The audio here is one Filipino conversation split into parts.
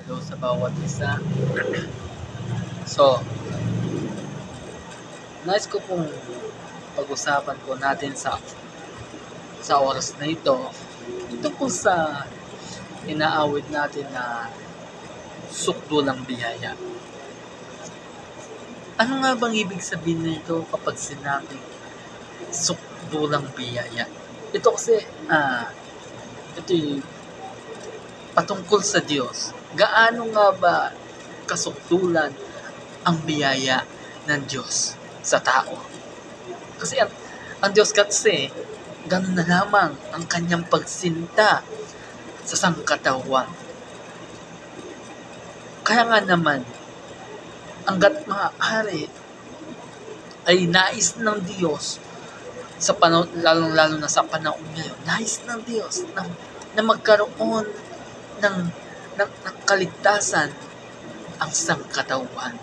Hello sa bawat isa. So, nais ko pong pag-usapan po natin sa oras na ito po sa inaawit natin na sukdulang biyaya. Ano nga bang ibig sabihin nito kapag sinabing sukdulang biyaya? Ito kasi, ito yung patungkol sa Diyos. Gaano nga ba kasukdulan ang biyaya ng Diyos sa tao? Kasi ang Diyos kasi, ganun na lamang ang kanyang pagsinta sa sangkatawan. Kaya nga naman, hanggat maaari ay nais ng Diyos sa panahon, lalong-lalo na sa panahon ngayon, nais ng Diyos na magkaroon ng kaligtasan ang sangkatawan.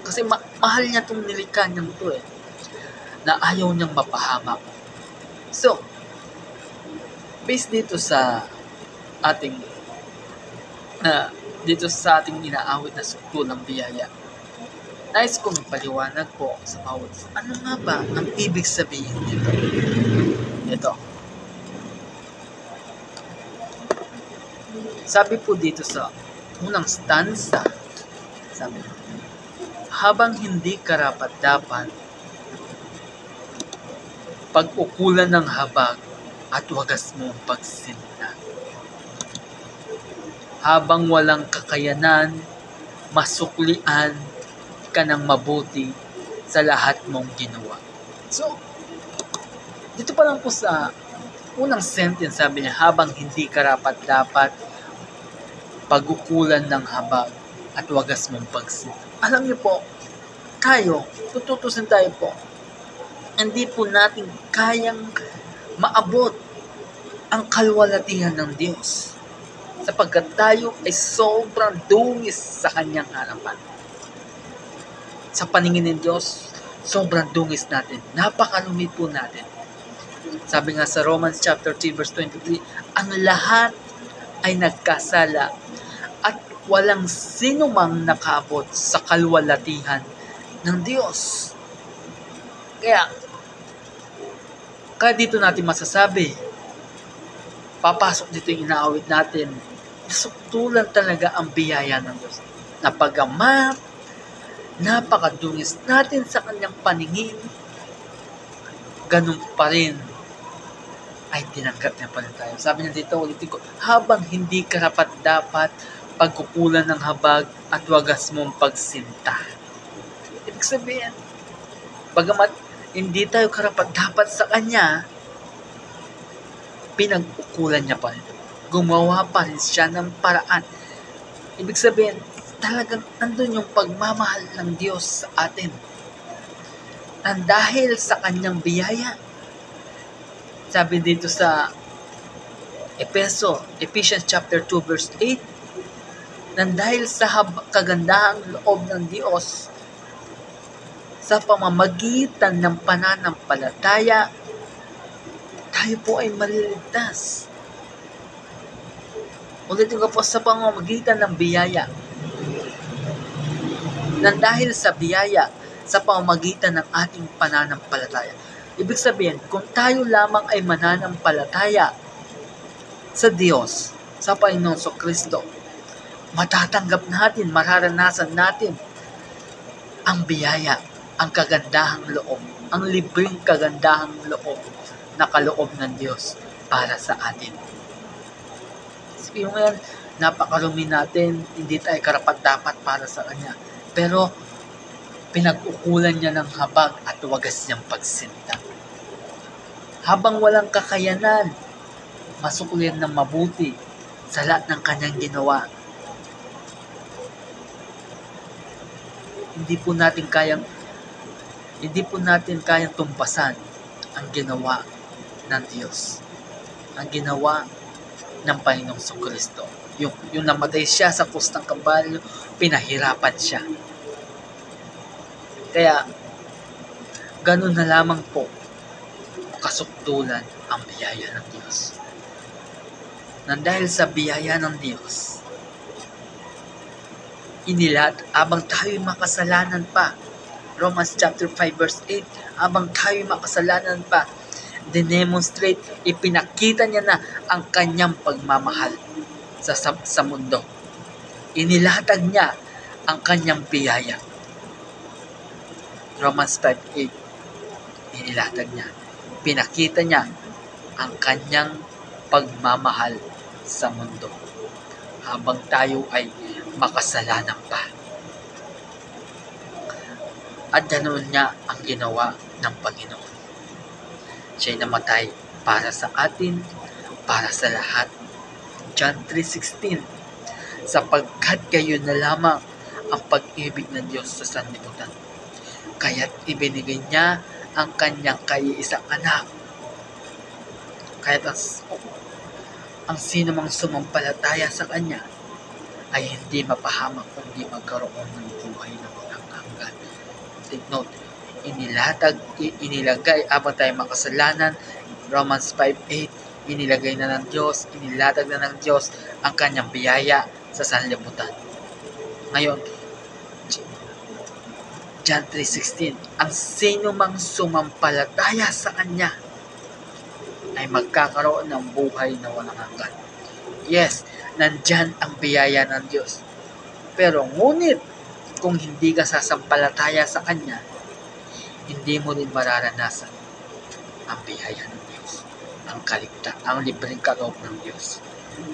Kasi mahal niya itong nilikha niyang ito na ayaw niyang mapahamak. So, based dito sa ating inaawit na sukdulang biyaya, nais kong paliwanag po sa bawat ano nga ba ang ibig sabihin nito. Ito. Sabi po dito sa unang stanza, sabi, habang hindi karapat-dapat pag-ukulan ng habag at wagas mong pagsinta. Habang walang kakayanan, masuklian ka ng mabuti sa lahat mong ginawa. So, dito pa lang po sa unang sentence, sabi niya, habang hindi karapat-dapat pag-ukulan ng habag at wagas mong pagsinta. Alam niyo po, tututusin tayo po, hindi po natin kayang maabot ang kalwalatihan ng Diyos sapagkat tayo ay sobrang dungis sa kanyang harapan. Sa paningin ng Diyos, sobrang dungis natin. Napakalumit po natin. Sabi nga sa Romans chapter 3 verse 23, ang lahat ay nagkasala at walang sinumang nakaabot sa kalwalatihan ng Diyos. Kaya dito natin masasabi, papasok dito yung inaawit natin, sukdulan talaga ang biyaya ng Diyos. Napagamat, napakadungis natin sa kanyang paningin, ganun pa rin ay tinanggap niya pa rin tayo. Sabi niya dito, ulitin ko, habang hindi karapat-dapat pagkukulan ng habag at wagas mong pagsinta. Ibig sabihin, bagamat hindi tayo karapat-dapat sa kanya, pinag-ukulan niya pa rin. Gumawa pa rin siya ng paraan. Ibig sabihin, talagang andun yung pagmamahal ng Diyos sa atin. Nang dahil sa kanyang biyaya, sabi dito sa Ephesians chapter 2 verse 8, nang dahil sa kagandahang loob ng Diyos, sa pamamagitan ng pananampalataya, tayo po ay maliligtas. Ulitin ko po, sa pamamagitan ng biyaya. Nang dahil sa biyaya, sa pamamagitan ng ating pananampalataya. Ibig sabihin, kung tayo lamang ay mananampalataya sa Diyos, sa Panginoon Kristo, matatanggap natin, mararanasan natin ang biyaya, ang kagandahang loob, ang libreng kagandahang loob na kaloob ng Diyos para sa atin. Sabihin mo yan, napakarumi natin, hindi tayo karapat-dapat para sa Kanya. Pero, pinag-ukulan niya ng habag at wagas niyang pagsinta. Habang walang kakayanan, masuklian ng mabuti sa lahat ng Kanyang ginawa. Hindi po natin kayang tumpasan ang ginawa ng Diyos. Ang ginawa ng Panginoong Kristo. Yung namatay siya sa krus ng Kalbaryo, pinahirapan siya. Kaya, ganun na lamang po kasukdulan ang biyaya ng Diyos. Nang dahil sa biyaya ng Diyos, inilat abang tayo'y makasalanan pa. Romans chapter 5 verse 8, abang tayo'y makasalanan pa, dinemonstrate, ipinakita niya na ang kanyang pagmamahal sa mundo. Inilatag niya ang kanyang biyaya. Romans 5:8, inilatag niya, pinakita niya ang kanyang pagmamahal sa mundo habang tayo ay makasalanan pa. At ganoon niya ang ginawa ng Panginoon. Siya'y namatay para sa atin, para sa lahat. John 3:16, sapagkat kayo na lamang ang pag-ibig ng Diyos sa sanlibutan, kaya't ibinigay niya ang kanyang kaiisang anak. Kaya't ang sino mang sumampalataya sa kanya ay hindi mapahamak kundi magkaroon ng buhay na walang hanggan. Take note, inilagay abang tayo makasalanan. Romans 5:8, inilagay na ng Diyos, inilatag na ng Diyos ang kanyang biyaya sa sanlibutan. Ngayon, John 3:16, ang sino mang sumampalataya sa kanya ay magkakaroon ng buhay na walang hanggan. Yes, nandyan ang biyaya ng Diyos. Pero ngunit, kung hindi ka sasampalataya sa Kanya, hindi mo rin mararanasan ang biyaya ng Diyos, ang libreng kaloob ng Diyos,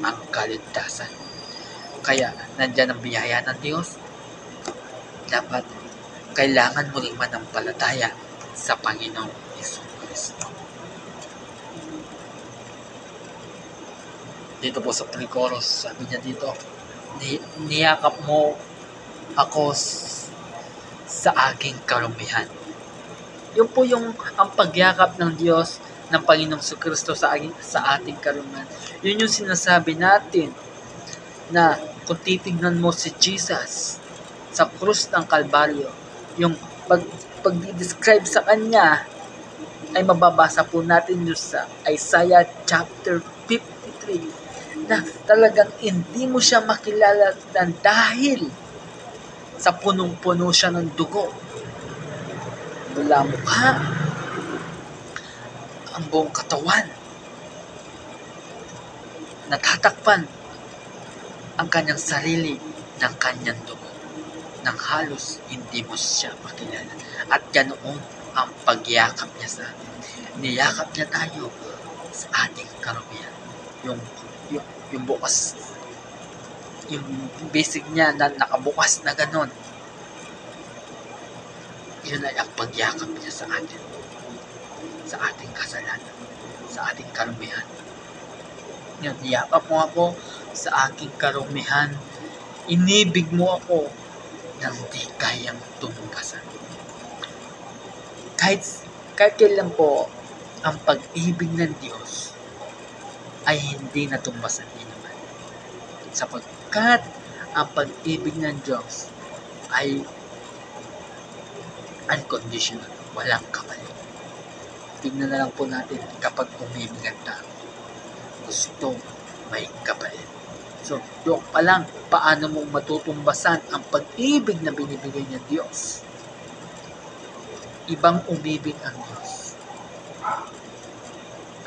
ang kaligtasan. Kaya, nandyan ang biyaya ng Diyos, dapat kailangan mo rin manampalataya sa Panginoong Jesucristo. Dito po sa pre-chorus, sabi niya dito, niyakap mo ako sa aking karumihan. Yun po ang pagyakap ng Diyos, ng Panginoong Jesucristo sa ating karumihan. Yun yung sinasabi natin na kung titignan mo si Jesus sa krus ng Kalbaryo, yung pag-describe sa Kanya ay mababasa po natin yun sa Isaiah chapter 53, na talagang hindi mo siya makilala dahil sa punong-puno siya ng dugo. Mula mukha, ang buong katawan, natatakpan ang kanyang sarili ng kanyang dugo, nang halos hindi mo siya makilala. At ganoon ang pagyakap niya sa atin. Niyakap niya tayo sa ating karumihan. Yung bukas, yung basic niya na nakabukas na ganon, yun ay ang pagyakap niya sa atin, sa ating kasalanan, sa ating karumihan. Yun, niyakap mo ako sa aking karumihan, inibig mo ako nang di kayang tumbasan. Kahit kailan po, ang pag-ibig ng Diyos ay hindi natumbasan din naman. Sapagkat ang pag-ibig ng Diyos ay unconditional, walang kapalit. Tignan na lang po natin kapag umibig ang tao, gusto may kapalit. So, doon pa lang, paano mong matutumbasan ang pag-ibig na binibigay ng Diyos? Ibang umibig ang Diyos.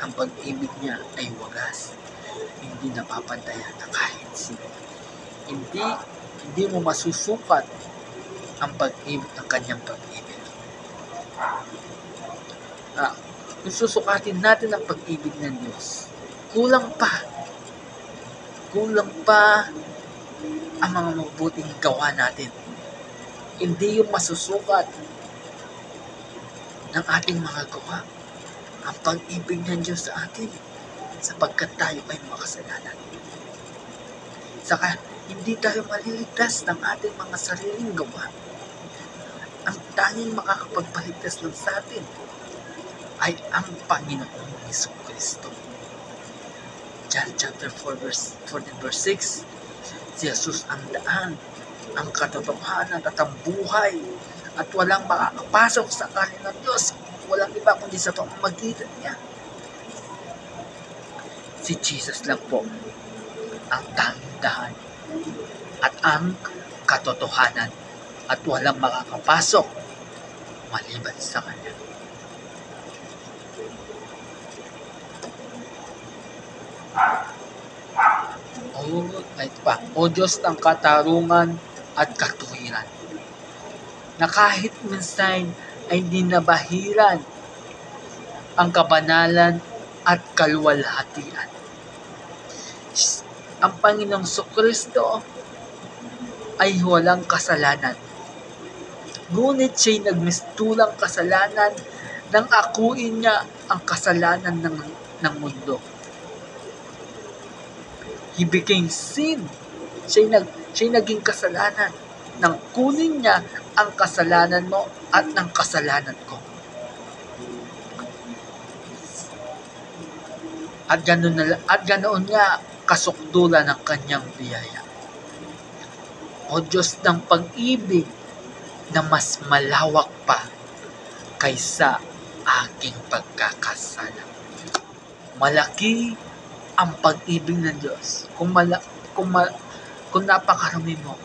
Ang pag-ibig niya ay wagas, hindi napapantayan na kahit sino. Hindi mo masusukat ang pag-ibig, ang kanyang pag-ibig. Kung susukatin natin ang pag-ibig ng Diyos, kulang pa ang mga mabuting gawa natin. Hindi yung masusukat ng ating mga gawa ang pag-ibig ng Diyos sa atin, sapagkat tayo ay makasalanan. Saka, hindi tayo maliligtas ng ating mga sariling gawa. Ang tanging makakapagpaligtas lang sa atin ay ang Panginoong Jesucristo. John chapter 4 verse 6, si Jesus ang daan, ang katotohanan at ang buhay, at walang makakapasok sa kanin ng Diyos, walang iba kundi sa pamamagitan niya. Si Jesus lang po ang tanging daan at ang katotohanan at walang makakapasok maliban sa Kanya. O Diyos ng katarungan at katuwiran, na kahit minsan ay dinabahiran ang kabanalan at kaluwalhatian. Ang Panginoong Kristo ay walang kasalanan. Ngunit siya'y nagmistulang kasalanan nang akuin niya ang kasalanan ng mundo. He became sin. Siya'y naging kasalanan nang kunin niya ang kasalanan mo at ng kasalanan ko. At ganoon niya kasukdulan ng kanyang biyaya. O Diyos ng pag-ibig na mas malawak pa kaysa aking pagkakasala. Malaki ang pag-ibig ng Diyos. Kung napakarami mo,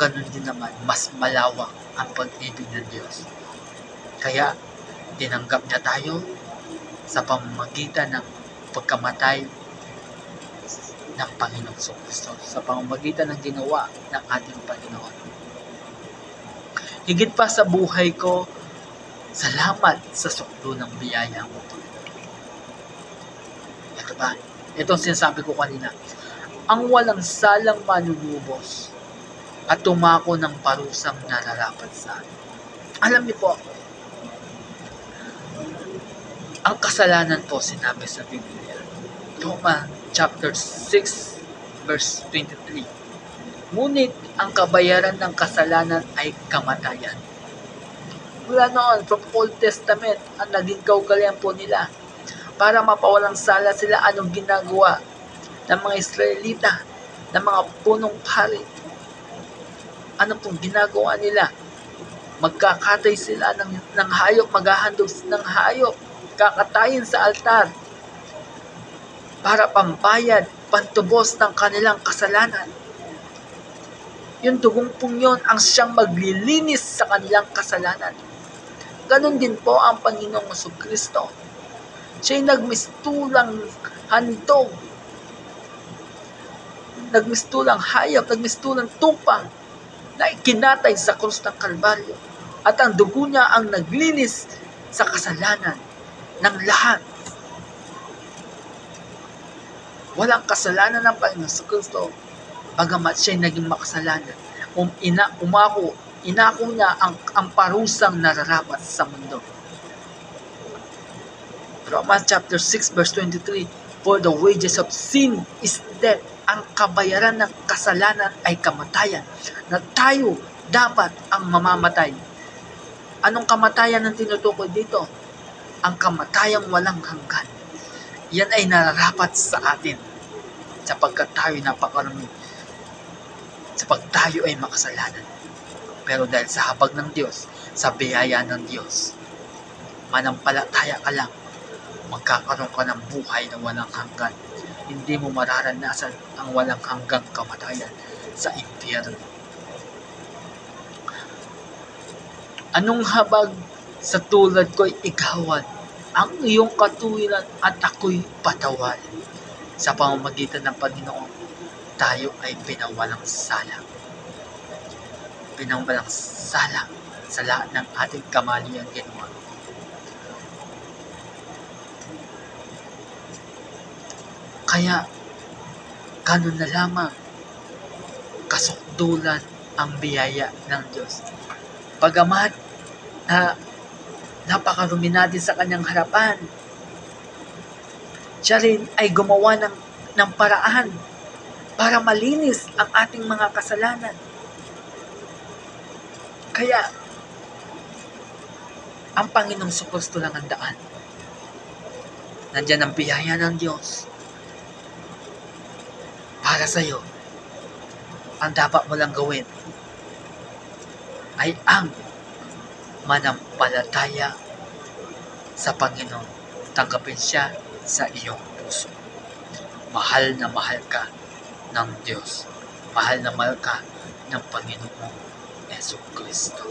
ganun din naman, mas malawak ang pag-ibig ng Diyos. Kaya, tinanggap niya tayo sa pamamagitan ng pagkamatay ng Panginoong Kristo, sa pamamagitan ng ginawa ng ating Panginoon. Higit pa sa buhay ko, salamat sa sukdo ng biyaya mo. Ito ba? Itong sinasabi ko kanina. Ang walang salang manunubos at tumako ng parusang nararapat sa atin. Alam niyo po, ang kasalanan po sinabi sa Biblia. Roma chapter 6 verse 23. Ngunit ang kabayaran ng kasalanan ay kamatayan. Mula noon, from Old Testament, ang naging kaugalian po nila para mapawalang sala sila, anong ginagawa ng mga Israelita, ng mga punong pari. Ano pong ginagawa nila? Magkakatay sila ng hayop, maghahandog ng hayop, kakatayin sa altar para pambayad, pantubos ng kanilang kasalanan. Yung dugong pong yun ang siyang maglilinis sa kanilang kasalanan. Ganon din po ang Panginoong Kristo. Siya'y nagmistulang handog, nagmistulang hayop, nagmistulang tupa na ikinatay sa krus ng Kalbaryo. At ang dugo niya ang naglinis sa kasalanan ng lahat. Walang kasalanan ng Panginoong Kristo, bagamat siya'y naging makasalanan. Inako niya ang parusang nararapat sa mundo. Romans chapter 6 verse 23, for the wages of sin is death. Ang kabayaran ng kasalanan ay kamatayan, na tayo dapat ang mamamatay. Anong kamatayan ang tinutukoy dito? Ang kamatayang walang hanggan. Yan ay nararapat sa atin sapagkat tayo napakarami, sapagkat tayo ay makasalanan. Pero dahil sa habag ng Diyos, sa biyaya ng Diyos, manampalataya ka lang, magkakaroon ka ng buhay na walang hanggan. Hindi mo mararanasan ang walang hanggang kamatayan sa impyerno. Anong habag sa tulad ko'y ikawan, ang iyong katuwiran at ako'y patawarin. Sa pamamagitan ng Panginoon, tayo ay pinawalang sala. Pinawalang sala sa lahat ng ating kamalian ginawa. Kaya, ganun na lamang kasukdulan ang biyaya ng Diyos. Bagamat napakarumi natin sa kanyang harapan, siya rin ay gumawa ng paraan para malinis ang ating mga kasalanan. Kaya, ang Panginoong Kristo lang ang daan. Nandiyan ang biyaya ng Diyos para sa iyo. Ang dapat mo lang gawin ay ang manampalataya sa Panginoon. Tanggapin siya sa iyong puso. Mahal na mahal ka ng Diyos. Mahal na mahal ka ng Panginoong Yesu Kristo.